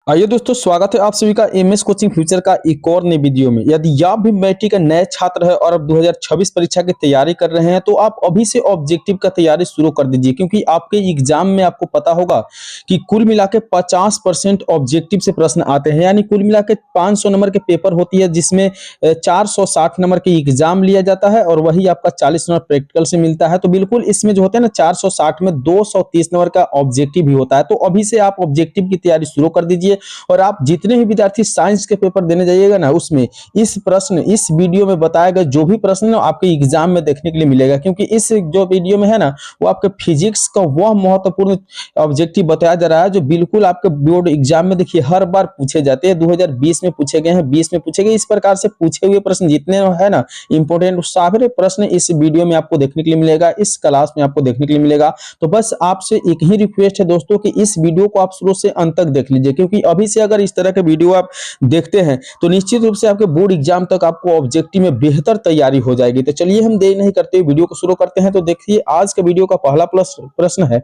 आइए दोस्तों, स्वागत है आप सभी का एमएस कोचिंग फ्यूचर का एक और नए वीडियो में। यदि आप भी मैट्रिक के नए छात्र हैं और अब 2026 परीक्षा की तैयारी कर रहे हैं तो आप अभी से ऑब्जेक्टिव का तैयारी शुरू कर दीजिए, क्योंकि आपके एग्जाम में आपको पता होगा कि कुल मिला के 50% ऑब्जेक्टिव से प्रश्न आते हैं। यानी कुल मिला के 500 नंबर के पेपर होती है, जिसमें 460 नंबर के एग्जाम लिया जाता है और वही आपका 40 नंबर प्रैक्टिकल से मिलता है। तो बिल्कुल इसमें जो होता है ना, 460 में 230 नंबर का ऑब्जेक्टिव भी होता है। तो अभी से आप ऑब्जेक्टिव की तैयारी शुरू कर दीजिए। और आप जितने भी विद्यार्थी साइंस के पेपर देने जाइएगा ना, उसमें इस वीडियो में बताया गया जो भी प्रश्न है आपके एग्जाम में देखने के लिए मिलेगा, क्योंकि इस जो वीडियो में है ना, वो आपके फिजिक्स का वह महत्वपूर्ण ऑब्जेक्टिव बताया जा रहा है जो बिल्कुल आपके बोर्ड एग्जाम में देखिए हर बार पूछे जाते हैं। 2020 में पूछे गए हैं, 20 में पूछे गए। इस प्रकार से पूछे हुए प्रश्न जितने है ना इंपोर्टेंट, सारे प्रश्न इस वीडियो में आपको देखने के लिए मिलेगा, इस क्लास में आपको देखने के लिए मिलेगा। तो बस आपसे एक ही रिक्वेस्ट है दोस्तों कि इस वीडियो को आप शुरू से अंत तक देख लीजिए, क्योंकि अभी से अगर इस तरह के वीडियो आप देखते हैं तो निश्चित रूप से आपके बोर्ड एग्जाम तक आपको ऑब्जेक्टिव में बेहतर तैयारी हो जाएगी। तो चलिए हम देर नहीं करते वीडियो को शुरू करते हैं। तो देखिए, आज के वीडियो का पहला प्रश्न है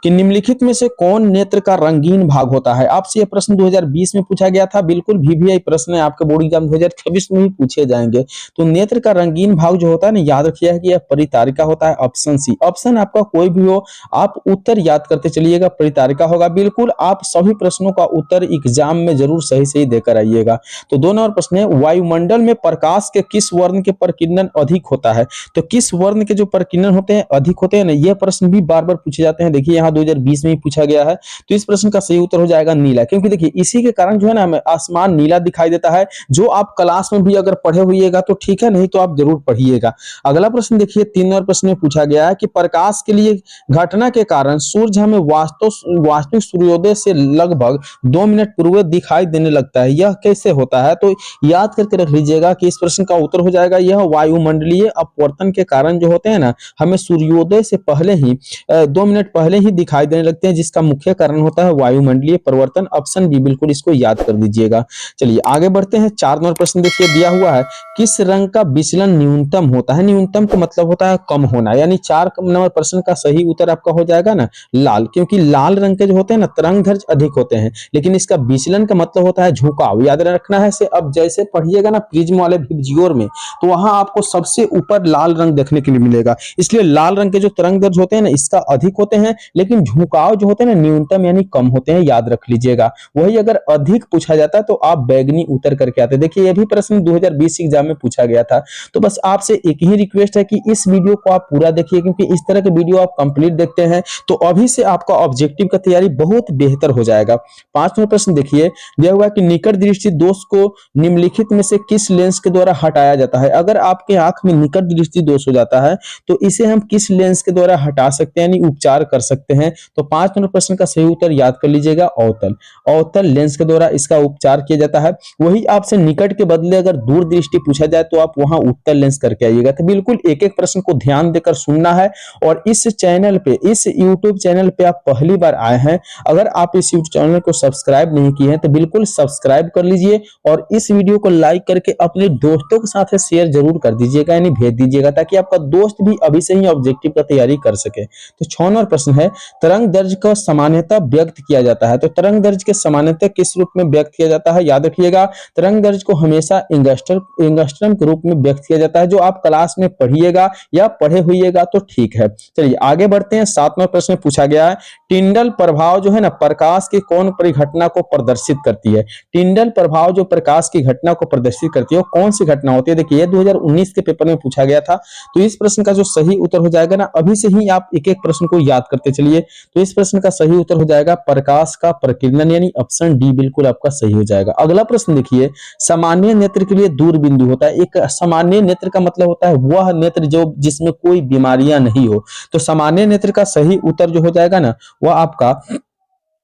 कि निम्नलिखित में से कौन नेत्र का रंगीन भाग होता है। आपसे यह प्रश्न 2020 में पूछा गया था। बिल्कुल VVI प्रश्न है, आपके बोर्ड एग्जाम 2026 में भी पूछे जाएंगे। तो नेत्र का रंगीन भाग जो होता है ना, याद रखिए कि यह परितारिका होता है। Option C. ऑप्शन आपका कोई भी हो, आप उत्तर याद करते चलिएगा, परितारिका होगा। बिल्कुल आप सभी प्रश्नों का उत्तर एग्जाम में जरूर सही देकर आइएगा। तो 2 नंबर प्रश्न है, वायुमंडल में प्रकाश के किस वर्ण के प्रकीर्णन अधिक होता है। तो किस वर्ण के जो प्रकीर्णन होते हैं अधिक होते हैं ना, यह प्रश्न भी बार बार पूछे जाते हैं। देखिए यहाँ 2020 में ही पूछा गया है। तो इस प्रश्न का सही उत्तर हो जाएगा नीला, क्योंकि देखिए इसी के कारण जो है ना हमें आसमान नीला दिखाई देता है। जो आप क्लास में भी अगर पढ़े हुईएगा तो ठीक है, नहीं तो आप जरूर पढ़िएगा। अगला प्रश्न देखिए, 3 नंबर प्रश्न में पूछा गया है कि प्रकाश के लिए घटना के कारण सूर्य हमें वास्तविक सूर्योदय से लगभग 2 मिनट पूर्व दिखाई देने लगता है, यह कैसे होता है। तो याद करके रख लीजिएगा कि इस प्रश्न का उत्तर हो जाएगा यह वायुमंडलीय अपवर्तन के कारण जो होते हैं ना, हमें सूर्योदय से पहले ही 2 मिनट पहले ही दिखाई देने लगते हैं, जिसका मुख्य कारण होता है वायुमंडलीय परिवर्तन। ऑप्शन बी, बिल्कुल इसको याद कर दीजिएगा। चलिए आगे बढ़ते हैं। 4 नंबर प्रश्न देखिए दिया हुआ है, किस रंग का विचलन न्यूनतम होता है। न्यूनतम का मतलब होता है कम होना, यानी 4 नंबर प्रश्न का सही उत्तर आपका हो जाएगा ना लाल, क्योंकि लाल रंग के जो होते हैं ना तरंग दैर्ध्य अधिक होते हैं, लेकिन इसका विचलन का मतलब होता है झुकाव। याद रखना है। से अब जैसे पढ़िएगा ना प्रिज्म वाले विजियोर में, तो वहां आपको सबसे ऊपर लाल रंग देखने के लिए मिलेगा। इसलिए लाल रंग के जो तरंग दैर्ध्य होते हैं ना इसका अधिक होते हैं, लेकिन झुकाव जो होते हैं ना न्यूनतम यानी कम होते हैं। याद रख लीजिएगा। वही अगर अधिक पूछा जाता है तो आप बैगनी उतर करके आते। देखिए यह भी प्रश्न 2020 एग्जाम में पूछा गया था। तो बस आपसे एक ही रिक्वेस्ट है कि इस वीडियो को आप पूरा देखिए, क्योंकि इस तरह के वीडियो आप कंप्लीट देखते हैं तो अभी से आपका ऑब्जेक्टिव का तैयारी बहुत बेहतर हो जाएगा। 5 नंबर प्रश्न देखिए दिया हुआ कि निकट दृष्टि दोष को निम्नलिखित में से किस लेंस के द्वारा हटाया जाता है। अगर आपके आंख में निकट दृष्टि दोष हो जाता है तो इसे हम किस लेंस के द्वारा हटा सकते हैं, यानी उपचार कर सकते हैं। तो 5 नंबर प्रश्न का सही उत्तर याद कर लीजिएगा, अवतल लेंस के द्वारा इसका उपचार किया जाता है। वही आपसे निकट के बदले अगर दूर दृष्टि पूछा जाए तो आप वहां उत्तल लेंस करके आइएगा। तो बिल्कुल एक एक प्रश्न को ध्यान देकर सुनना है। और इस चैनल पे, इस यूट्यूब चैनल पे आप पहली बार आए हैं, अगर आप इस यूट्यूब चैनल को सब्सक्राइब नहीं किए हैं तो बिल्कुल सब्सक्राइब कर लीजिए और इस वीडियो को लाइक करके अपने दोस्तों के साथ शेयर जरूर कर दीजिएगा, यानी भेज दीजिएगा, ताकि आपका दोस्त भी अभी से ही ऑब्जेक्टिव का तैयारी कर सके। तो 6 नंबर प्रश्न है, तरंग दैर्ध्य को सामान्यतः व्यक्त किया जाता है। तो तरंग दैर्ध्य के सामान्यतः किस रूप में व्यक्त किया जाता है। याद रखिएगा, तरंग दैर्ध्य को हमेशा एंगस्ट्रम के रूप में व्यक्त किया जाता है। जो आप क्लास में पढ़िएगा या पढ़े हुईएगा तो ठीक है। चलिए आगे बढ़ते हैं। 7 नंबर प्रश्न में पूछा गया है, टिंडल प्रभाव जो है ना प्रकाश की कौन परिघटना को प्रदर्शित करती है। टिंडल प्रभाव जो प्रकाश की घटना को प्रदर्शित करती है वो कौन सी घटना होती है। देखिए 2019 के पेपर में पूछा गया था। तो इस प्रश्न का जो सही उत्तर हो जाएगा ना, अभी से ही आप एक एक प्रश्न को याद करते चलिए। तो इस प्रश्न का सही उत्तर हो जाएगा प्रकाश का प्रकीर्णन, यानी ऑप्शन डी बिल्कुल आपका सही हो जाएगा। अगला प्रश्न देखिए, सामान्य नेत्र के लिए दूर बिंदु होता है। एक सामान्य नेत्र का मतलब होता है वह नेत्र जो जिसमें कोई बीमारियां नहीं हो। तो सामान्य नेत्र का सही उत्तर जो हो जाएगा ना वह आपका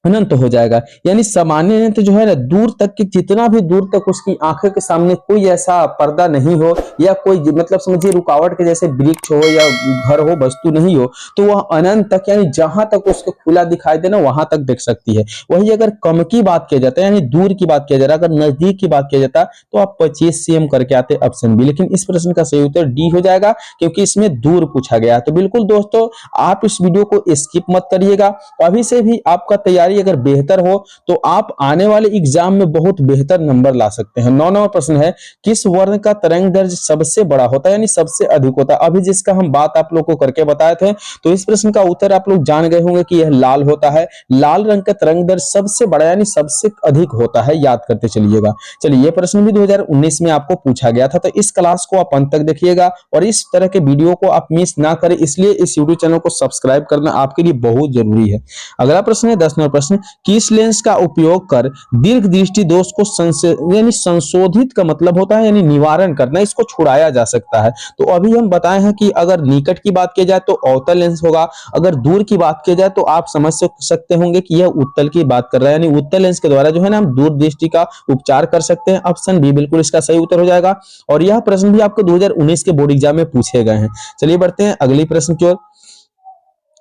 अनंत हो जाएगा। यानी सामान्य नेत्र जो है ना दूर तक की, जितना भी दूर तक उसकी आंखों के सामने कोई ऐसा पर्दा नहीं हो या कोई मतलब समझिए रुकावट के जैसे वृक्ष हो या घर हो, वस्तु नहीं हो, तो वह अनंत तक यानी जहां तक उसको खुला दिखाई देना वहां तक देख सकती है। वही अगर कम की बात किया जाता है यानी दूर की बात किया जा रहा है, अगर नजदीक की बात किया जाता तो आप 25 cm करके आते ऑप्शन बी। लेकिन इस प्रश्न का सही उत्तर डी हो जाएगा, क्योंकि इसमें दूर पूछा गया है। तो बिल्कुल दोस्तों आप इस वीडियो को स्किप मत करिएगा। अभी से भी आपका तैयारी तैयारी अगर बेहतर हो तो आप आने वाले एग्जाम में बहुत बेहतर नंबर ला सकते हैं। 9 नंबर प्रश्न है, किस वर्ण का तरंग दैर्घ्य सबसे बड़ा होता है यानी सबसे अधिक होता है? अभी जिसका हम बात आप लोग को करके बताए थे, तो इस प्रश्न का उत्तर आप लोग जान गए होंगे कि यह लाल होता है। लाल रंग का तरंग दैर्घ्य सबसे बड़ा यानी सबसे अधिक होता है, याद करते चलिएगा। चलिए, ये प्रश्न भी 2019 में आपको पूछा गया था, तो इस क्लास को आप अंत तक देखिएगा और इस तरह के वीडियो को आप मिस ना करें, इसलिए इस यूट्यूब चैनल को सब्सक्राइब करना आपके लिए बहुत जरूरी है। अगला प्रश्न है 10 नंबर प्रश्न, किस लेंस का उपयोग कर दीर्घ दृष्टि दोष को यानी संशोधित का मतलब होता है यानी निवारण करना, इसको छुड़ाया जा सकता है। तो अभी हम बताए हैं कि अगर निकट की बात की जाए तो अवतल लेंस होगा, अगर दूर की बात की जाए तो आप समझ सकते होंगे कि यह उत्तल की बात कर रहा है, यानी उत्तल लेंस के द्वारा जो है ना हम दूर दृष्टि का उपचार कर सकते हैं। ऑप्शन बी बिल्कुल इसका सही उत्तर हो जाएगा और यह प्रश्न भी आपको 2019 के बोर्ड एग्जाम में पूछे गए हैं। चलिए बढ़ते हैं अगली प्रश्न की ओर।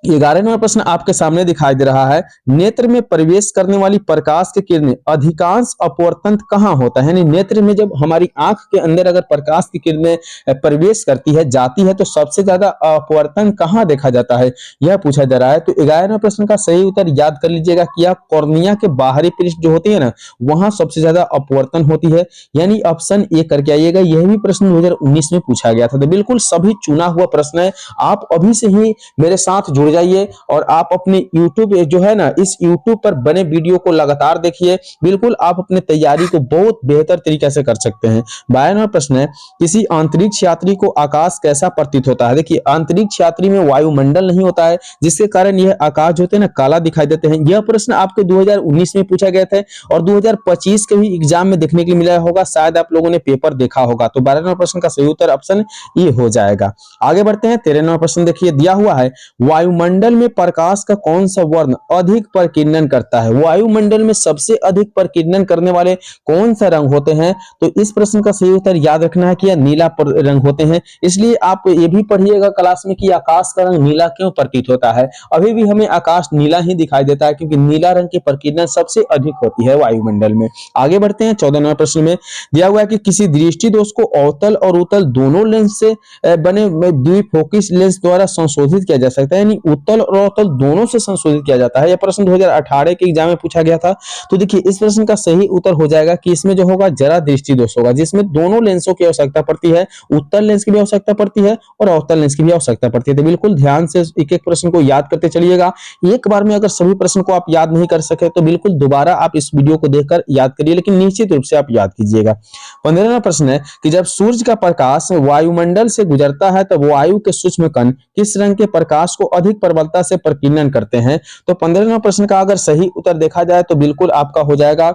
11 नंबर प्रश्न आपके सामने दिखाई दे रहा है, नेत्र में प्रवेश करने वाली प्रकाश की किरणें अधिकांश अपवर्तन कहां होता है? यानी नेत्र में जब हमारी आंख के अंदर अगर प्रकाश की किरणें प्रवेश करती है, जाती है, तो सबसे ज्यादा अपवर्तन कहां देखा जाता है, यह पूछा जा रहा है। तो 11 नंबर प्रश्न का सही उत्तर याद कर लीजिएगा कि यह कॉर्निया के बाहरी पृष्ठ जो होती है ना, वहां सबसे ज्यादा अपवर्तन होती है, यानी ऑप्शन ए करके आइएगा। यह भी प्रश्न 2019 में पूछा गया था। तो बिल्कुल सभी चुना हुआ प्रश्न है, आप अभी से ही मेरे साथ जुड़ जाइए और आप अपने YouTube जो है ना, इस YouTube पर बने वीडियो को लगातार देखिए, बिल्कुल आप अपने तैयारी को बहुत बेहतर तरीके से कर सकते हैं। 12 नंबर प्रश्न है, किसी अंतरिक्ष यात्री को आकाश कैसा प्रतीत होता है? देखिए, अंतरिक्ष यात्री में वायुमंडल नहीं होता है, जिसके कारण यह आकाश जो होते हैं ना काला दिखाई देते हैं। यह प्रश्न आपको 2019 में पूछा गया था और 2025 के भी एग्जाम में देखने के लिए मिला होगा, शायद आप लोगों ने पेपर देखा होगा। तो 12 नंबर प्रश्न का सही उत्तर ऑप्शन ए हो जाएगा। आगे बढ़ते हैं 13 नंबर प्रश्न देखिए, दिया हुआ है, वायुमंडल में प्रकाश का कौन सा वर्ण अधिक प्रकीर्णन करता है? वायुमंडल में सबसे अधिक प्रकीर्णन करने वाले कौन सा रंग होते हैं? तो इस प्रश्न का सही उत्तर याद रखना है कि यह नीला रंग होते हैं। इसलिए आप ये भी पढ़िएगा क्लास में कि आकाश का रंग नीला क्यों प्रतीत होता है। अभी भी हमें आकाश नीला ही दिखाई देता है क्योंकि नीला रंग की प्रकीर्णन सबसे अधिक होती है वायुमंडल में। आगे बढ़ते हैं 14 नंबर प्रश्न में, दिया हुआ है कि किसी दृष्टि दोष को अवतल और उत्तल दोनों लेंस से बने द्विफोकिस लेंस द्वारा संशोधित किया जा सकता है, यानी उत्तल और अवतल दोनों से संशोधित किया जाता है। यह प्रश्न 2018 के एग्जाम में पूछा गया था। तो देखिए, इस प्रश्न का सही उत्तर हो जाएगा कि इसमें जो होगा जरा दृष्टि दोष होगा, जिसमें दोनों लेंसों की आवश्यकता पड़ती है, उत्तल लेंस की भी आवश्यकता पड़ती है और अवतल लेंस की भी आवश्यकता पड़ती है। तो बिल्कुल ध्यान से एक एक प्रश्न को याद करते चलिएगा। एक बार में अगर सभी प्रश्न को आप याद नहीं कर सके तो बिल्कुल दोबारा आप इस वीडियो को देखकर याद करिए, लेकिन निश्चित रूप से आप याद कीजिएगा। 15वां प्रश्न है कि जब सूर्य का प्रकाश वायुमंडल से गुजरता है तब वायु के सूक्ष्म कण किस रंग के प्रकाश को अधिक प्रबलता से प्रकीर्णन करते हैं? तो 15वां प्रश्न का अगर सही उत्तर देखा जाए तो बिल्कुल आपका हो जाएगा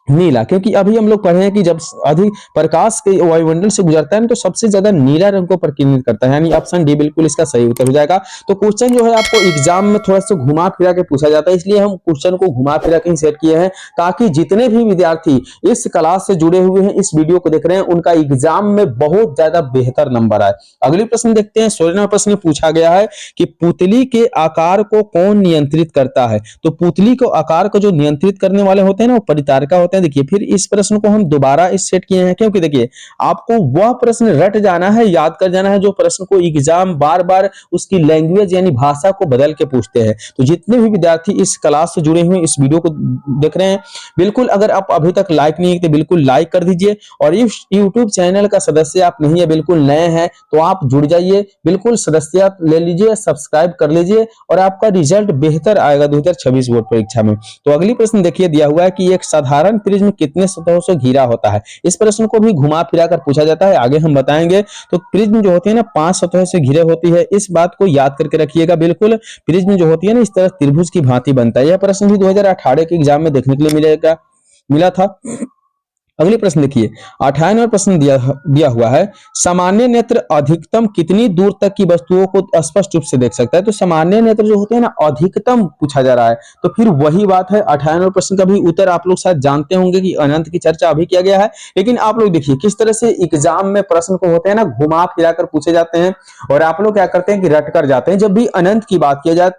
नीला, क्योंकि अभी हम लोग पढ़े हैं कि जब अधिक प्रकाश के वायुमंडल से गुजरता है तो सबसे ज्यादा नीला रंग को प्रकीर्णित करता है, यानी ऑप्शन डी बिल्कुल इसका सही उत्तर हो जाएगा। तो क्वेश्चन जो है आपको एग्जाम में थोड़ा सा घुमा फिरा के पूछा जाता है, इसलिए हम क्वेश्चन को घुमा फिरा के सेट किए हैं ताकि जितने भी विद्यार्थी इस क्लास से जुड़े हुए हैं, इस वीडियो को देख रहे हैं, उनका एग्जाम में बहुत ज्यादा बेहतर नंबर आए। अगली प्रश्न देखते हैं। 16वां प्रश्न पूछा गया है कि पुतली के आकार को कौन नियंत्रित करता है? तो पुतली को आकार को जो नियंत्रित करने वाले होते हैं ना, वो परितारिका होते हैं। देखिए, फिर इस प्रश्न को हम दोबारा इस सेट किए हैं क्योंकि देखिए, आपको वह प्रश्न रट जाना है, याद कर जाना है जो प्रश्न को एग्जाम बार बार उसकी लैंग्वेज यानी भाषा को बदल के पूछते हैं। तो जितने भी विद्यार्थी इस क्लास से जुड़े हुए इस वीडियो को देख रहे हैं, बिल्कुल अगर आप अभी तक लाइक नहीं किए तो बिल्कुल लाइक कर दीजिए और इस यूट्यूब चैनल का सदस्य आप नहीं है, बिल्कुल नए हैं, तो आप जुड़ जाइए, बिल्कुल सदस्यता ले लीजिए, सब्सक्राइब कर लीजिए और आपका रिजल्ट बेहतर आएगा 2026 बोर्ड परीक्षा में। तो अगली प्रश्न देखिए, दिया हुआ है कि एक साधारण प्रिज्म कितने सतहों से घिरा होता है? इस प्रश्न को भी घुमा फिरा कर पूछा जाता है, आगे हम बताएंगे। तो प्रिज्म जो होती है ना 5 सतहों से घिरे होती है, इस बात को याद करके रखिएगा। बिल्कुल प्रिज्म जो होती है ना इस तरह त्रिभुज की भांति बनता है। यह प्रश्न भी 2018 के एग्जाम में देखने के लिए मिला था। अगले प्रश्न देखिए, 98वां प्रश्न दिया हुआ है, सामान्य नेत्र अधिकतम कितनी दूर तक की वस्तुओं को स्पष्ट रूप से देख सकता है? तो सामान्य नेत्र जो होते हैं ना अधिकतम पूछा जा रहा है, तो फिर वही बात है। 98वें प्रश्न का भी उत्तर आप लोग शायद जानते होंगे कि अनंत की चर्चा अभी किया गया है, लेकिन आप लोग देखिए किस तरह से एग्जाम में प्रश्न को होते हैं ना घुमा फिरा कर पूछे जाते हैं और आप लोग क्या करते हैं कि रट कर जाते हैं। जब भी अनंत की बात किया जाए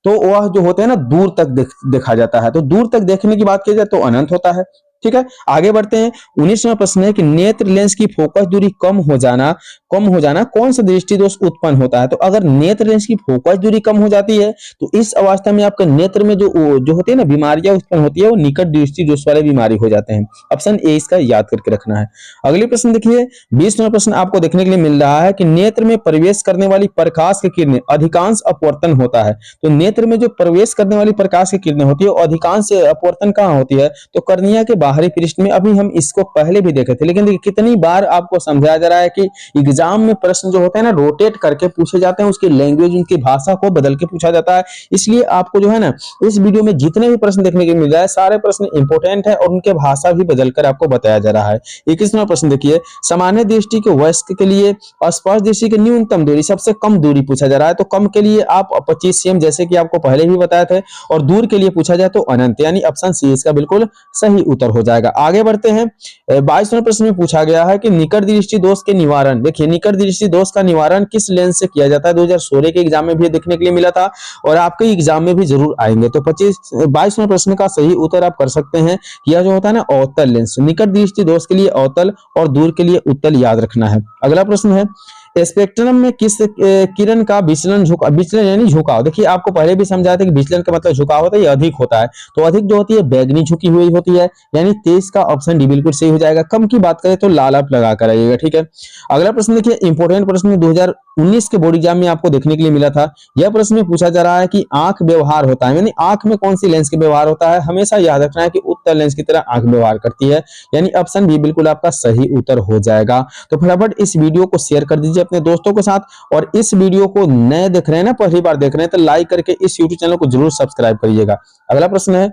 तो वह जो होते हैं ना दूर तक देखा जाता है, तो दूर तक देखने की बात की जाए तो अनंत होता है, ठीक है, आगे बढ़ते हैं। 19वां प्रश्न है कि नेत्र लेंस की फोकस दूरी कम हो जाना कौन सा दृष्टि दोष उत्पन्न होता है? तो अगर नेत्र लेंस की फोकस दूरी कम हो जाती है तो इस अवस्था में आपके नेत्र में जो होती है ना बीमारियां उत्पन्न होती है वो निकट दृष्टि दोष वाले बीमारी हो जाते हैं। ऑप्शन ए इसका याद करके रखना है। अगले प्रश्न देखिए, 20वां प्रश्न आपको देखने के लिए मिल रहा है कि नेत्र में प्रवेश करने वाली प्रकाश की किरणें अधिकांश अपवर्तन होता है। तो नेत्र में जो प्रवेश करने वाली प्रकाश की किरणें होती है अधिकांश अपवर्तन कहाँ होती है? तो कर्निया के बाहरी पृष्ठ में। अभी हम इसको पहले भी देखे थे, लेकिन देखिए कितनी बार आपको समझाया जा रहा है कि एग्जाम में प्रश्न जो होते हैं ना रोटेट करके पूछे जाते हैं, उसकी लैंग्वेज उनकी भाषा को बदल के पूछा जाता है। इसलिए आपको जो है ना इस वीडियो में जितने भी प्रश्न देखने को मिल रहा है सारे प्रश्न इंपोर्टेंट है और उनके भाषा भी बदलकर आपको बताया जा रहा है। 21वां प्रश्न देखिए, सामान्य दृष्टि के वयस्क के लिए स्पष्ट दृष्टि की न्यूनतम दूरी, सबसे कम दूरी पूछा जा रहा है। तो कम के लिए आप 25 cm जैसे कि आपको पहले भी बताया थे, और दूर के लिए पूछा जाए तो अनंत, यानी ऑप्शन सी इसका बिल्कुल सही उत्तर हो जाएगा। आगे बढ़ते हैं। 22वें प्रश्न में पूछा गया है कि निकट दृष्टि दोष के निवारण। देखिए निकट दृष्टि दोष का निवारण किस लेंस से किया जाता है? 2016 के एग्जाम में भी देखने के लिए मिला था और आपके एग्जाम में भी जरूर आएंगे। तो 22वें प्रश्न का सही उत्तर आप कर सकते हैं। यह जो होता है ना अवतल लेंस, निकट दृष्टि दोष के लिए अवतल और दूर के लिए उत्तल याद रखना है। अगला प्रश्न है, स्पेक्ट्रम में किस किरण का विचलन यानी झुकाव। देखिए आपको पहले भी समझाया था कि विचलन का मतलब झुकाव होता है, ये अधिक होता है। तो अधिक जो होती है बैगनी झुकी हुई होती है, यानी 23 का ऑप्शन डी बिल्कुल सही हो जाएगा। कम की बात करें तो लाल आप लगा कर आइएगा, ठीक है। अगला प्रश्न देखिए, इंपोर्टेंट प्रश्न 2019 के बोर्ड एग्जाम में आपको देखने के लिए मिला था। यह प्रश्न में पूछा जा रहा है कि आंख व्यवहार होता है, यानी आंख में कौन सी लेंस के व्यवहार होता है? हमेशा याद रखना है कि उत्तल लेंस की तरह आंख व्यवहार करती है, यानी ऑप्शन बी बिल्कुल आपका सही उत्तर हो जाएगा। तो फटाफट इस वीडियो को शेयर कर दीजिए अपने दोस्तों के साथ, और इस वीडियो को नए देख रहे हैं ना, पहली बार देख रहे हैं तो लाइक करके इस यूट्यूब चैनल को जरूर सब्सक्राइब करिएगा। अगला प्रश्न है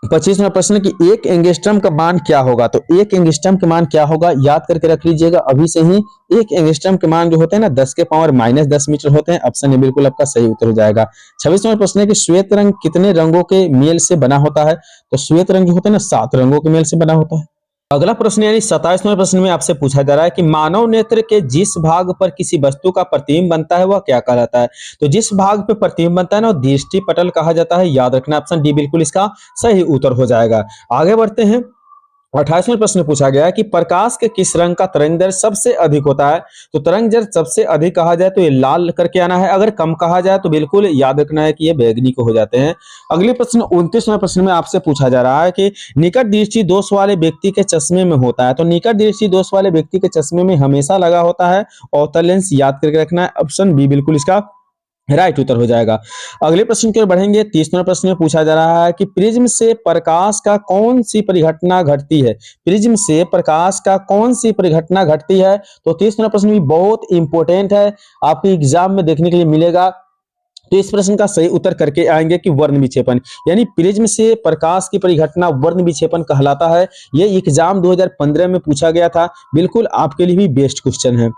25वां प्रश्न कि एक एंगस्ट्रम का मान क्या होगा? तो एक एंगस्ट्रम का मान क्या होगा याद करके रख लीजिएगा अभी से ही। एक एंगस्ट्रम के मान जो होते हैं ना 10 के पावर -10 मीटर होते हैं। ऑप्शन ए बिल्कुल आपका सही उत्तर हो जाएगा। 26वां प्रश्न है कि श्वेत रंग कितने रंगों के मेल से बना होता है? तो श्वेत रंग जो होते हैं ना 7 रंगों के मेल से बना होता है। अगला प्रश्न यानी 27वें प्रश्न में आपसे पूछा जा रहा है कि मानव नेत्र के जिस भाग पर किसी वस्तु का प्रतिबिंब बनता है वह क्या कहलाता है? तो जिस भाग पे प्रतिबिंब बनता है ना दृष्टि पटल कहा जाता है। याद रखना ऑप्शन डी बिल्कुल इसका सही उत्तर हो जाएगा। आगे बढ़ते हैं। 28वें प्रश्न पूछा गया है कि प्रकाश के किस रंग का तरंग दैर्ध्य सबसे अधिक होता है? तो तरंग दैर्ध्य सबसे अधिक कहा जाए तो ये लाल करके आना है, अगर कम कहा जाए तो बिल्कुल याद रखना है कि ये बैगनी को हो जाते हैं। अगले प्रश्न 29वें प्रश्न में आपसे पूछा जा रहा है कि निकट दृष्टि दोष वाले व्यक्ति के चश्मे में होता है। तो निकट दृष्टि दोष वाले व्यक्ति के चश्मे में हमेशा लगा होता है अवतल लेंस। याद करके रखना है, ऑप्शन बी बिल्कुल इसका राइट उत्तर हो जाएगा। अगले प्रश्न की ओर बढ़ेंगे। 30वें प्रश्न में पूछा जा रहा है कि प्रिज्म से प्रकाश का कौन सी परिघटना घटती है? प्रिज्म से प्रकाश का कौन सी परिघटना घटती है? तो 30वां प्रश्न भी बहुत इंपॉर्टेंट है, आपके एग्जाम में देखने के लिए मिलेगा। तो इस प्रश्न का सही उत्तर करके आएंगे कि वर्ण विक्षेपण, यानी प्रिज्म से प्रकाश की परिघटना वर्ण विक्षेपण कहलाता है। यह एग्जाम 2015 में पूछा गया था, बिल्कुल आपके लिए भी बेस्ट क्वेश्चन है।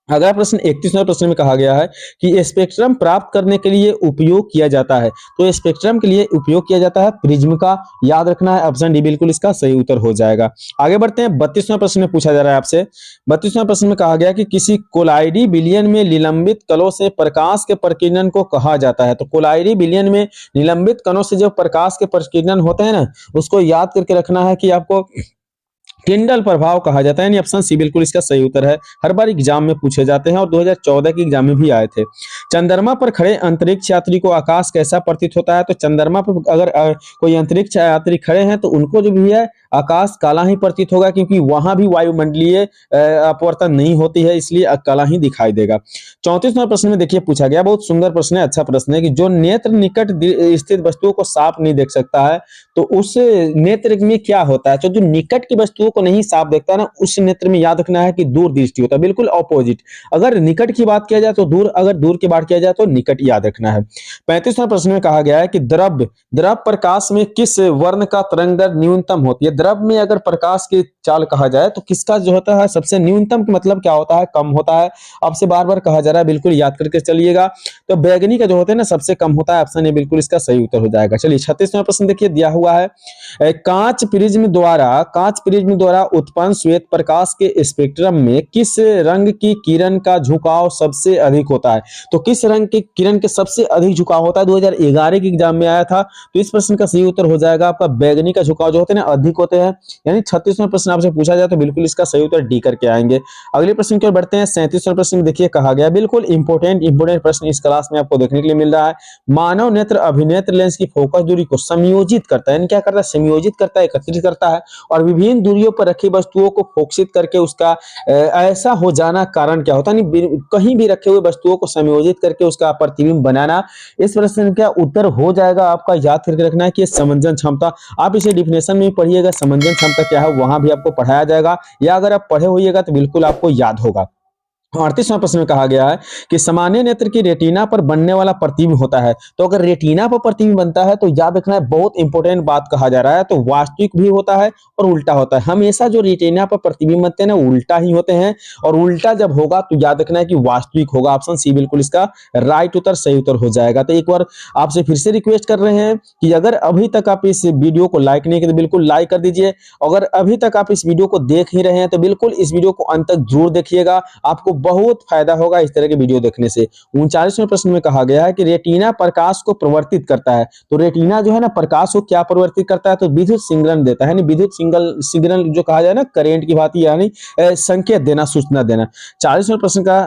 अगला प्रश्न 31वें प्रश्न में कहा गया है कि स्पेक्ट्रम प्राप्त करने के लिए उपयोग किया जाता है। तो स्पेक्ट्रम के लिए उपयोग किया जाता है प्रिज्म का। याद रखना है, ऑप्शन डी बिल्कुल इसका सही उत्तर हो जाएगा। आगे बढ़ते हैं। 32वें प्रश्न में पूछा जा रहा है आपसे। 32वें प्रश्न में कहा गया कि किसी कोलाइडी विलयन में निलंबित कणों से प्रकाश के प्रकीर्णन को कहा जाता है। तो कोलाइडी विलयन में निलंबित कणों से जो प्रकाश के प्रकीर्णन होते हैं ना उसको याद करके रखना है कि आपको टिंडल प्रभाव कहा जाता है, यानी ऑप्शन सी बिल्कुल इसका सही उत्तर है। हर बार एग्जाम में पूछे जाते हैं और 2014 के एग्जाम में भी आए थे। चंद्रमा पर खड़े अंतरिक्ष यात्री को आकाश कैसा प्रतीत होता है? तो चंद्रमा पर अगर कोई अंतरिक्ष यात्री खड़े हैं तो उनको जो भी है आकाश काला ही प्रतीत होगा, क्योंकि वहां भी वायुमंडलीय अपवर्तन नहीं होती है, इसलिए काला ही दिखाई देगा। 34वें प्रश्न में देखिए पूछा गया, बहुत सुंदर प्रश्न है, अच्छा प्रश्न है कि जो नेत्र निकट स्थित वस्तुओं को साफ नहीं देख सकता है तो उस नेत्र में क्या होता है? तो जो निकट की वस्तुओं को नहीं साफ देखता है ना उस नेत्र में याद रखना है कि दूर दृष्टि होता है, बिल्कुल ऑपोजिट। अगर निकट की बात किया जाए तो दूर, अगर दूर की बात किया जाए तो निकट याद रखना है। 35वें प्रश्न में कहा गया है कि द्रव प्रकाश में किस वर्ण का तरंग दैर्ध्य न्यूनतम होती है? द्रव में अगर प्रकाश की चाल कहा जाए तो किसका जो होता है सबसे न्यूनतम मतलब क्या होता है? कम होता है। आपसे बार बार कहा जा रहा है, बिल्कुल याद करके चलिएगा। तो बैगनी का जो होता है ना सबसे कम होता है, ऑप्शन ए बिल्कुल इसका सही उत्तर हो जाएगा। चलिए 36वां प्रश्न देखिए दिया हुआ है, कांच प्रिज्म द्वारा उत्पन्न श्वेत प्रकाश के स्पेक्ट्रम में किस रंग की किरण का झुकाव सबसे अधिक होता है? तो किस रंग की किरण के सबसे अधिक झुकाव होता है? 2011 के एग्जाम में आया था। तो इस प्रश्न का सही उत्तर हो जाएगा आपका बैगनी का झुकाव जो होते हैं ना अधिक होते हैं, यानी 36वां प्रश्न आपसे पूछा जाए तो बिल्कुल इसका सही उत्तर डी करके आएंगे। अगले प्रश्न की ओर बढ़ते हैं। 37वां प्रश्न में देखिए कहा गया, बिल्कुल इंपोर्टेंट प्रश्न इस क्लास में आपको देखने के लिए मिल रहा है। मानव नेत्र अभिनेत्र लेंस की फोकस दूरी को समयोजित करता है, यानी क्या करता है? समयोजित करता है, एकत्रित करता है और विभिन्न दूरियों पर रखी वस्तुओं को फोकसित करके उसका ऐसा हो जाना कारण क्या होता है? कहीं भी रखे हुए वस्तुओं को समयोजित करके उसका प्रतिबिंब बनाना। इस प्रश्न का उत्तर हो जाएगा आपका, याद करके रखना है कि समंजन क्षमता। आप इसे डिफिनेशन में पढ़िएगा, समंजन क्षमता क्या है वहां भी आपको पढ़ाया जाएगा, या अगर आप पढ़े होइएगा तो बिल्कुल आपको याद होगा। 38वां प्रश्न में कहा गया है कि सामान्य नेत्र की रेटिना पर बनने वाला प्रतिबिंब होता है। तो अगर रेटिना पर प्रतिबिंब बनता है तो याद रखना है, बहुत इंपॉर्टेंट बात कहा जा रहा है, तो वास्तविक भी होता है और उल्टा होता है। हमेशा जो रेटिना पर प्रतिबिंब बनते हैं ना उल्टा ही होते हैं, और उल्टा जब होगा तो याद रखना है कि वास्तविक होगा। ऑप्शन सी बिल्कुल इसका राइट उत्तर, सही उत्तर हो जाएगा। तो एक बार आपसे फिर से रिक्वेस्ट कर रहे हैं कि अगर अभी तक आप इस वीडियो को लाइक नहीं किए तो बिल्कुल लाइक कर दीजिए। अगर अभी तक आप इस वीडियो को देख ही रहे हैं तो बिल्कुल इस वीडियो को अंत तक जरूर देखिएगा, आपको बहुत फायदा होगा इस तरह के वीडियो देखने से। 39वें प्रश्न में कहा गया है कि रेटिना प्रकाश को प्रवर्तित करता है। तो रेटिना जो है ना प्रकाश को क्या प्रवर्तित करता है? तो विद्युत सिग्नल देता है, विद्युत सिग्नल जो कहा जाए ना करंट की भांति, यानी संकेत देना, सूचना देना। 40वें प्रश्न का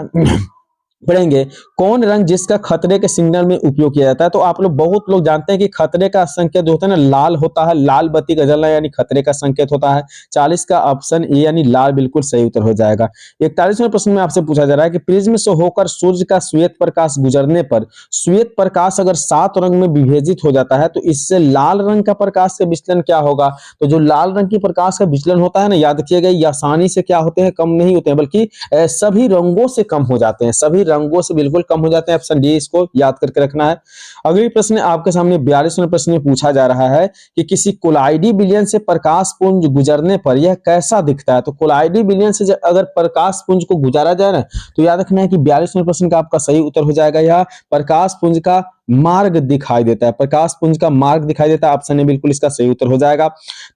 पढ़ेंगे, कौन रंग जिसका खतरे के सिग्नल में उपयोग किया जाता है? तो आप लोग बहुत लोग जानते हैं कि खतरे का संकेत जो होता है ना लाल होता है, लाल बत्ती का जलना यानी खतरे का संकेत होता है। 40 का ऑप्शन ए यानी लाल बिल्कुल सही उत्तर हो जाएगा। 41वें प्रश्न में आपसे पूछा जा रहा है कि प्रिज्म से होकर सूर्य का श्वेत प्रकाश गुजरने पर श्वेत प्रकाश अगर 7 रंग में विभाजित हो जाता है तो इससे लाल रंग का प्रकाश का विचलन क्या होगा? तो जो लाल रंग की प्रकाश का विचलन होता है ना, याद रखिएगा ये आसानी से क्या होते हैं, कम नहीं होते हैं, बल्कि सभी रंगों से कम हो जाते हैं, सभी रंगों से बिल्कुल कम हो जाते हैं। ऑप्शन डी इसको याद करके रखना है। अगली प्रश्न आपके सामने 42वें प्रश्न में पूछा जा रहा है कि किसी कोलाइडी विलयन से प्रकाश पुंज गुजरने पर यह कैसा दिखता है? तो कोलाइडी विलयन से अगर प्रकाश पुंज को गुजारा जाए ना तो याद रखना है कि 42वें प्रश्न का आपका सही उत्तर हो जाएगा, यह प्रकाश पुंज का मार्ग दिखाई देता है, प्रकाश पुंज का मार्ग दिखाई देता है। ऑप्शन ए बिल्कुल इसका सही उत्तर हो जाएगा।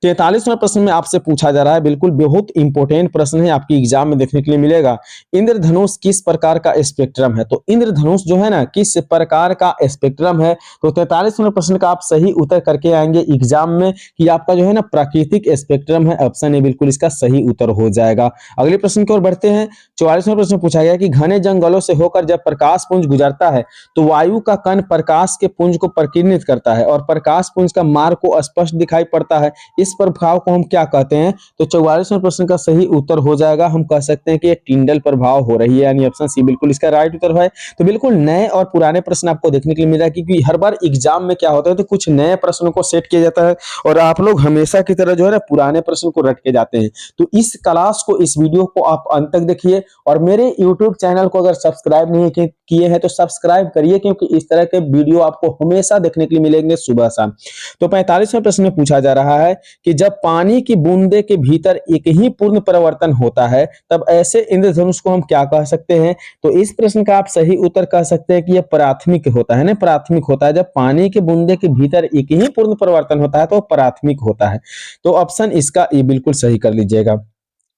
43वें प्रश्न में आपसे पूछा जा रहा है, बिल्कुल बहुत इंपॉर्टेंट प्रश्न है, आपकी एग्जाम में देखने के लिए मिलेगा। इंद्रधनुष किस प्रकार का स्पेक्ट्रम है? तो इंद्रधनुष जो है ना किस प्रकार का स्पेक्ट्रम है? तो 43वें प्रश्न का आप सही उत्तर करके आएंगे एग्जाम में कि आपका जो है ना प्राकृतिक स्पेक्ट्रम है। ऑप्शन ए बिल्कुल इसका सही उत्तर हो जाएगा। अगले प्रश्न की ओर बढ़ते हैं। 44वें प्रश्न में पूछा गया कि घने जंगलों से होकर जब प्रकाश पुंज गुजरता है तो वायु का कण प्रकाश के पुंज को प्रकीर्णित करता है और प्रकाश पुंज का मार्ग को स्पष्ट दिखाई पड़ता है। इस प्रभाव को हम क्या कहते हैं? तो 44वें प्रश्न का सही उत्तर हो जाएगा, हम कह सकते हैं कि ये टिंडल प्रभाव हो रही है, यानी ऑप्शन सी बिल्कुल इसका राइट उत्तर है। तो बिल्कुल नए और पुराने प्रश्न आपको देखने के लिए मिल रहा है, क्योंकि हर बार एग्जाम में क्या होता है तो कुछ नए प्रश्नों को सेट किया जाता है और आप लोग हमेशा की तरह जो है ना पुराने प्रश्न को रट के जाते हैं। तो इस क्लास को, इस वीडियो को आप अंत तक देखिए और मेरे यूट्यूब चैनल को अगर सब्सक्राइब नहीं किए हैं तो सब्सक्राइब करिए, क्योंकि इस तरह के वीडियो आपको हमेशा देखने के लिए मिलेंगे सुबह शाम। तो 45वें प्रश्न में पूछा जा रहा है कि जब पानी की बूंदे के भीतर एक ही पूर्ण परिवर्तन होता है तब ऐसे इंद्रधनुष को हम क्या कह सकते हैं? तो इस प्रश्न का आप सही उत्तर कह सकते हैं कि यह प्राथमिक होता है ना, प्राथमिक होता है। जब पानी के बूंदे के भीतर एक ही पूर्ण परिवर्तन होता है तो प्राथमिक होता है। तो ऑप्शन इसका ये बिल्कुल सही कर लीजिएगा।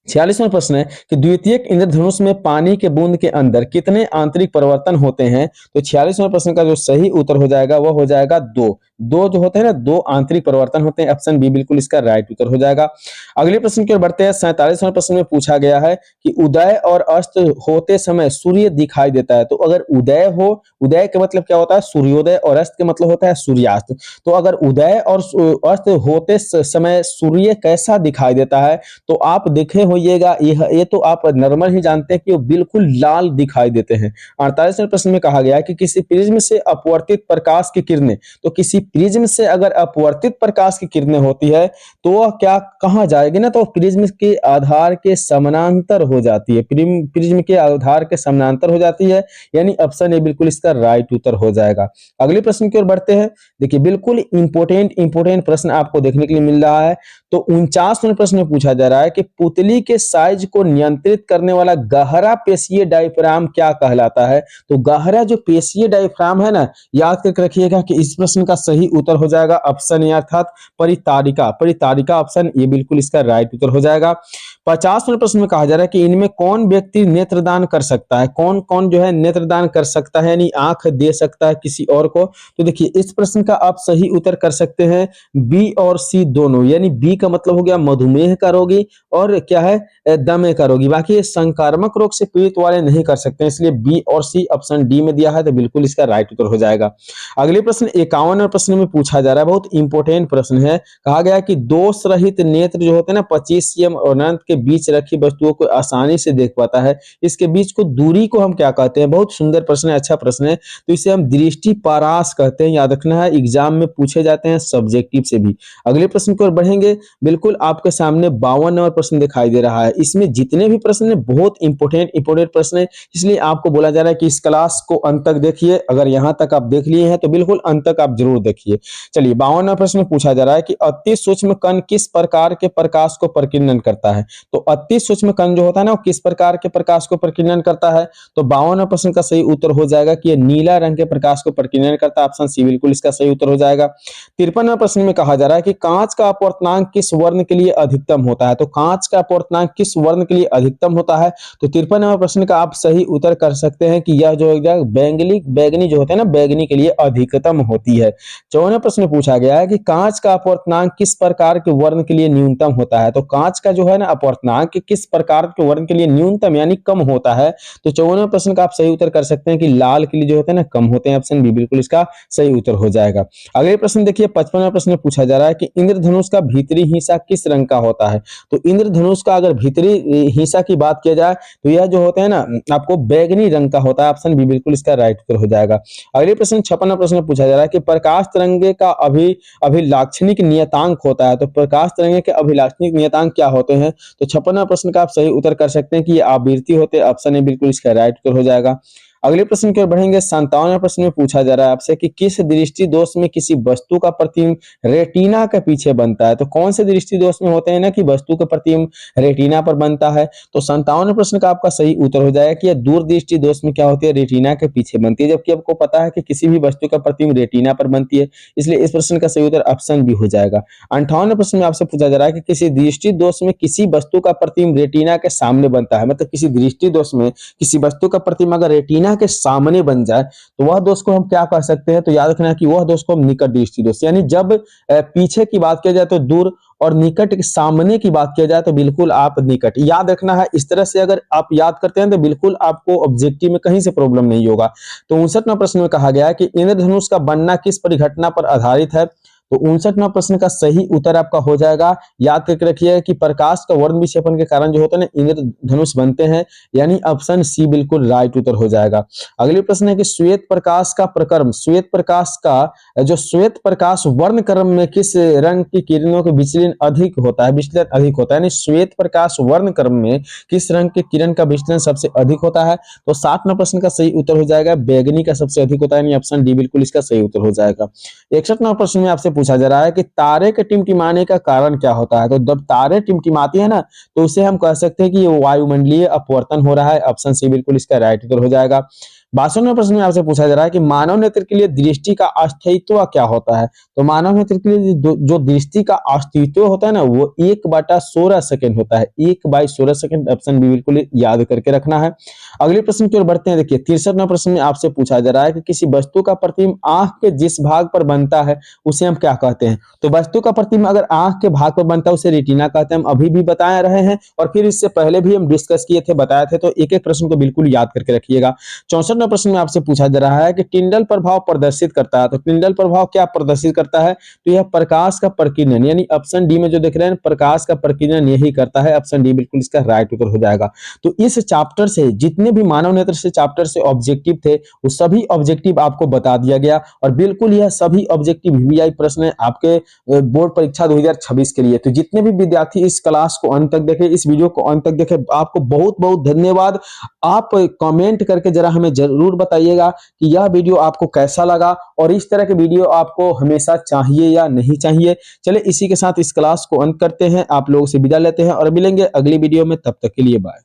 46वां प्रश्न है कि द्वितीयक इंद्रधनुष में पानी के बूंद के अंदर कितने आंतरिक परिवर्तन होते हैं? तो 46वें प्रश्न का जो सही उत्तर हो जाएगा वह हो जाएगा 2। दो जो होते हैं ना, 2 आंतरिक परिवर्तन होते हैं। ऑप्शन बी बिल्कुल इसका राइट उत्तर हो जाएगा। अगले प्रश्न की ओर बढ़ते हैं। 47वें प्रश्न में पूछा गया है कि उदय और अस्त होते समय सूर्य दिखाई देता है। तो अगर उदय हो, उदय के मतलब क्या होता है? सूर्योदय, और अस्त के मतलब होता है सूर्यास्त। तो अगर उदय और अस्त होते समय सूर्य कैसा दिखाई देता है तो आप देखे होइएगा, ये तो आप नॉर्मल ही जानते हैं कि वो बिल्कुल लाल दिखाई देते हैं। 48वें प्रश्न में कहा गया है कि किसी प्रिज्म से अपवर्तित प्रकाश की किरणें, तो किसी प्रिज्म से अगर अपवर्तित प्रकाश की किरणें होती है तो वह क्या कहां जाएगी ना, तो प्रिज्म के आधार के समानांतर हो जाती है, प्रिज्म के आधार के समानांतर हो जाती है, यानी ऑप्शन ए बिल्कुल इसका राइट उत्तर हो जाएगा। अगले प्रश्न की ओर बढ़ते हैं। देखिए बिल्कुल इंपोर्टेंट प्रश्न आपको देखने के लिए मिल रहा है। तो 49वें प्रश्न में पूछा जा रहा है कि पुतली के साइज को नियंत्रित करने वाला गहरा पेशीय डायफ्राम क्या कहलाता है? तो गहरा जो पेशीय डायफ्राम है ना, याद करके रखिएगा कि इस प्रश्न का सही उत्तर हो जाएगा ऑप्शन ए अर्थात परितारिका। परितारिका ऑप्शन ए बिल्कुल इसका राइट उत्तर हो जाएगा। 50वें प्रश्न में कहा जा रहा है कि इनमें कौन व्यक्ति नेत्रदान कर सकता है, कौन कौन जो है नेत्रदान कर सकता है, यानी आंख दे सकता है किसी और को। तो देखिए इस प्रश्न का आप सही उत्तर कर सकते हैं बी और सी दोनों, यानी बी का मतलब हो गया मधुमेह का रोगी और क्या है दमे का रोगी। बाकी ये संक्रामक रोग से पीड़ित वाले नहीं कर सकते, इसलिए बी और सी ऑप्शन डी में दिया है, तो बिल्कुल इसका राइट उत्तर हो जाएगा। अगले प्रश्न 51वें प्रश्न में पूछा जा रहा है, बहुत इंपॉर्टेंट प्रश्न है। कहा गया कि दोष रहित नेत्र जो होते हैं ना 25 cm और अनंत के बीच रखी वस्तुओं को आसानी से देख पाता है, इसके बीच को दूरी को हम क्या कहते हैं। बहुत सुंदर प्रश्न है, अच्छा प्रश्न है, तो इसे हम दृष्टि परास कहते हैं, याद रखना है, एग्जाम में पूछे जाते हैं सब्जेक्टिव से भी। अगले प्रश्न की ओर बढ़ेंगे, बिल्कुल आपके सामने 52 नंबर प्रश्न दिखाई दे रहा है। इसमें जितने भी प्रश्न है बहुत इंपॉर्टेंट प्रश्न है, इसलिए आपको बोला जा रहा है कि इस क्लास को अंत तक देखिए। अगर यहां तक आप देख लिए हैं तो बिल्कुल अंत तक आप जरूर देखिए। चलिए 52वां प्रश्न पूछा जा रहा है कि अति सूक्ष्म कण किस प्रकार के प्रकाश को प्रकीर्णन करता है। तो अति सूक्ष्म कण जो होता है ना वो किस प्रकार के प्रकाश को प्रकीर्णन करता है, तो 52वां प्रश्न का सही उत्तर हो जाएगा कि यह नीला रंग के प्रकाश को प्रकीर्णन करता है, ऑप्शन सी बिल्कुल इसका सही उत्तर हो जाएगा। 53वां प्रश्न में कहा जा रहा है कि कांच का अपवर्तनांक किस वर्ण के लिए अधिकतम होता है। तो कांच का अपवर्तनांक किस वर्ण के लिए अधिकतम होता है, तो 53वां प्रश्न का आप सही उत्तर कर सकते हैं कि यह जो बैगनी जो होता है ना बैगनी के लिए अधिकतम होती है। 54वां प्रश्न पूछा गया है कि कांच का अपवर्तनांक किस प्रकार के वर्ण के लिए न्यूनतम होता है। तो कांच का जो है ना अपवर्तनांक किस प्रकार के वर्ण के लिए न्यूनतम यानी कम होता है, तो 54वें प्रश्न का आप सही उत्तर कर सकते हैं कि लाल के लिए जो होता है ना कम होते हैं, ऑप्शन बी बिल्कुल इसका सही उत्तर हो जाएगा। अगले प्रश्न देखिए 55वां प्रश्न पूछा जा रहा है कि इंद्रधनुष का भीतरी हिस्सा किस रंग का होता है। तो इंद्रधनुष का अगर भीतरी हिस्सा की बात किया जाए तो यह जो होता है ना आपको बैगनी रंग का होता है, ऑप्शन बी बिल्कुल इसका राइट उत्तर हो जाएगा। अगले प्रश्न 56वां प्रश्न पूछा जा रहा है कि प्रकाश तरंगे का अभिलाक्षणिक नियतांक होता है। तो प्रकाश तरंगे के अभिलाक्षणिक नियतांक क्या होते हैं, तो 56वां प्रश्न का आप सही उत्तर कर सकते हैं कि ये आवृत्ति होते हैं, ऑप्शन ए बिल्कुल इसका राइट उत्तर हो जाएगा। अगले प्रश्न की ओर बढ़ेंगे 57वें प्रश्न में पूछा जा रहा है आपसे कि किस दृष्टि दोष में किसी वस्तु का प्रतिबिंब रेटिना के पीछे बनता है। तो कौन से दृष्टि दोष में होते हैं ना कि वस्तु का प्रतिबिंब रेटिना पर बनता है, तो 57वें प्रश्न का आपका सही उत्तर हो जाएगा कि यह दूरदृष्टि दोष में क्या होती है, रेटिना के पीछे बनती है, जबकि आपको पता है कि किसी भी वस्तु का प्रतिबिंब रेटिना पर बनती है, इसलिए इस प्रश्न का सही उत्तर ऑप्शन बी हो जाएगा। 58वें प्रश्न में आपसे पूछा जा रहा है कि किसी दृष्टि दोष में किसी वस्तु का प्रतिबिंब रेटिना के सामने बनता है। मतलब किसी दृष्टि दोष में किसी वस्तु का प्रतिबिंब अगर रेटिना के सामने बन जाए तो वह दोष को हम क्या कह सकते हैं, तो याद रखना कि वह दोष को हम निकट दृष्टि दोष, यानी जब पीछे की बात किया जाए तो दूर और निकट के सामने की बात किया जाए तो बिल्कुल आप निकट, याद रखना है। इस तरह से अगर आप याद करते हैं तो बिल्कुल आपको ऑब्जेक्टिव में कहीं से प्रॉब्लम नहीं होगा। तो 59वें प्रश्न में कहा गया है कि इंद्रधनुष का बनना किस परिघटना पर आधारित है। तो 59वें प्रश्न का सही उत्तर आपका हो जाएगा, याद करके रखिएगा कि प्रकाश का वर्ण विक्षेपण के कारण जो होता है ना इंद्रधनुष बनते हैं, यानी ऑप्शन सी बिल्कुल राइट उत्तर हो जाएगा। अगले प्रश्न है कि श्वेत प्रकाश का प्रक्रम, श्वेत प्रकाश का जो श्वेत प्रकाश वर्ण क्रम में किस रंग की किरणों के विचलन अधिक होता है, विचलन अधिक होता है, यानी श्वेत प्रकाश वर्ण क्रम में किस रंग के किरण का विचलन सबसे अधिक होता है, तो 60वें प्रश्न का सही उत्तर हो जाएगा बैगनी का सबसे अधिक होता है, यानी ऑप्शन डी बिल्कुल इसका सही उत्तर हो जाएगा। 61वें प्रश्न में आपसे पूछा जा रहा है कि तारे के टिमटिमाने का कारण क्या होता है। तो जब तारे टिमटिमाती है ना तो उसे हम कह सकते हैं कि ये वायुमंडलीय अपवर्तन हो रहा है, ऑप्शन सी बिल्कुल इसका राइट उत्तर हो जाएगा। 62वें प्रश्न में आपसे पूछा जा रहा है कि मानव नेत्र के लिए दृष्टि का अस्तित्व क्या होता है। तो मानव नेत्र के लिए जो दृष्टि का अस्तित्व होता है ना वो 1/16 सेकंड होता है, 1/16 सेकंड, ऑप्शन बी बिल्कुल याद करके रखना है। अगले प्रश्न की ओर बढ़ते हैं। देखिए 63वें प्रश्न में आपसे पूछा जा रहा है कि किसी वस्तु का प्रतिबिंब आंख के जिस भाग पर बनता है उसे हम क्या कहते हैं। तो वस्तु का प्रतिबिंब अगर आंख के भाग पर बनता है उसे रेटिना कहते हैं, हम अभी भी बता रहे हैं और फिर इससे पहले भी हम डिस्कस किए थे, बताए थे, तो एक एक प्रश्न को बिल्कुल याद करके रखिएगा। 64वें प्रश्न में आपसे पूछा जा रहा है कि टिंडल प्रभाव प्रदर्शित करता है। तो टिंडल प्रभाव क्या प्रदर्शित करता है, तो यह प्रकाश का प्रकीर्णन, यानी ऑप्शन डी में जो देख रहे हैं प्रकाश का प्रकीर्णन यही करता है, ऑप्शन डी बिल्कुल इसका राइट उत्तर हो जाएगा। तो इस चैप्टर से जितने भी मानव नेत्र से चैप्टर से ऑब्जेक्टिव थे वो सभी ऑब्जेक्टिव आपको बता दिया गया और बिल्कुल यह सभी ऑब्जेक्टिव वीआई प्रश्न है आपके बोर्ड परीक्षा 2026 के लिए। तो जितने भी विद्यार्थी इस क्लास को अंत तक देखे, इस वीडियो को अंत तक देखे, आपको बहुत बहुत धन्यवाद। आप कमेंट करके जरा हमें जरूर बताइएगा कि यह वीडियो आपको कैसा लगा और इस तरह के वीडियो आपको हमेशा चाहिए या नहीं चाहिए। चले इसी के साथ इस क्लास को अंत करते हैं, आप लोगों से विदा लेते हैं और मिलेंगे अगली वीडियो में, तब तक के लिए बाय।